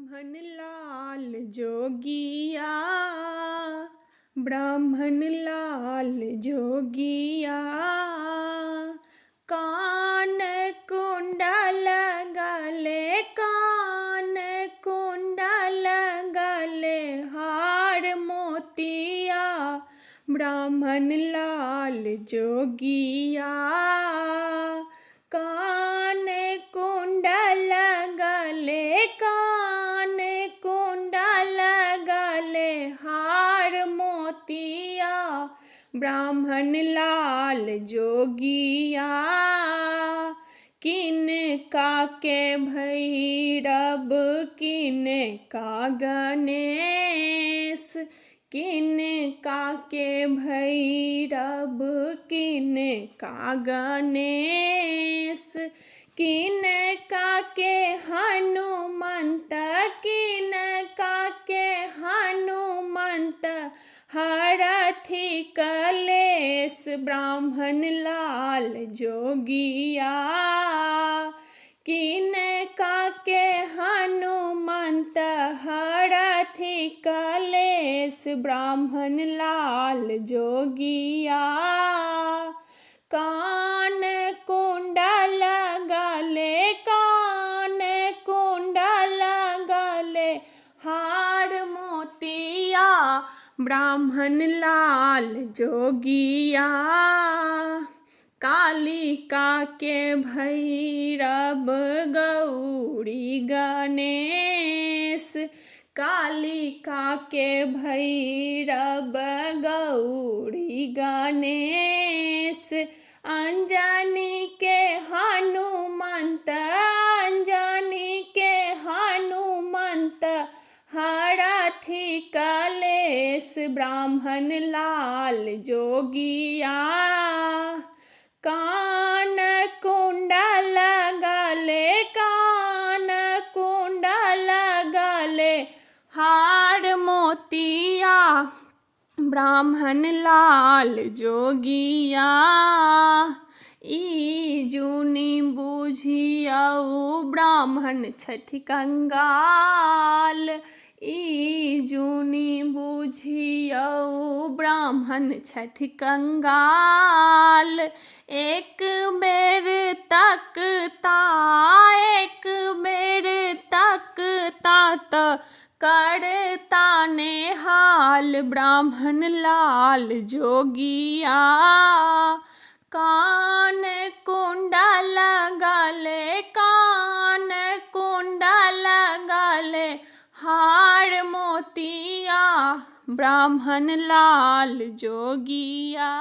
ब्राह्मण लाल जोगिया, ब्राह्मण लाल जोगिया, कान कुंडल गले, कान कुंडल गले, हार मोतिया, ब्राह्मण लाल जोगिया, कान कुंडल गले, कान कुंडल गले, हार मोतिया, ब्राह्मण लाल जोगिया, किन का के भैरव, किन का गणेश, किन का के भैरव, किन का गणेश, किन का के हनुमंत, किन का के हनुमंत, हरथी कलेश, ब्राह्मण लाल जोगिया, किन का के हनुमंत, हरथी कलेश, ब्राह्मण लाल जोगिया, कान कुंडल गले, कान कुंडल गले, हार मोतिया, ब्राह्मण लाल जोगिया, कालिका के भैरव, गौरी गणेश, कालिका के भैरव, गौरी गणेश, अंजनी के हनुमंत, अंजनी के हनुमंत, हरथी कलेश, ब्राह्मण लाल जोगिया, कान कुंडल गले, कान कुंडल गले, हार मोतिया, ब्राह्मण लाल जोगिया, ई जूनी बुझियऊ, ब्राह्मण छथि कंगाल, ई जूनी बुझियऊ, ब्राह्मण छथि कंगाल, एक बेर तकता, एक बेर तकता त करता नेहाल, ब्राह्मण लाल जोगिया, कान कुंडल गले, कान कुंडल गले, हार मोतिया, ब्राह्मण लाल जोगिया।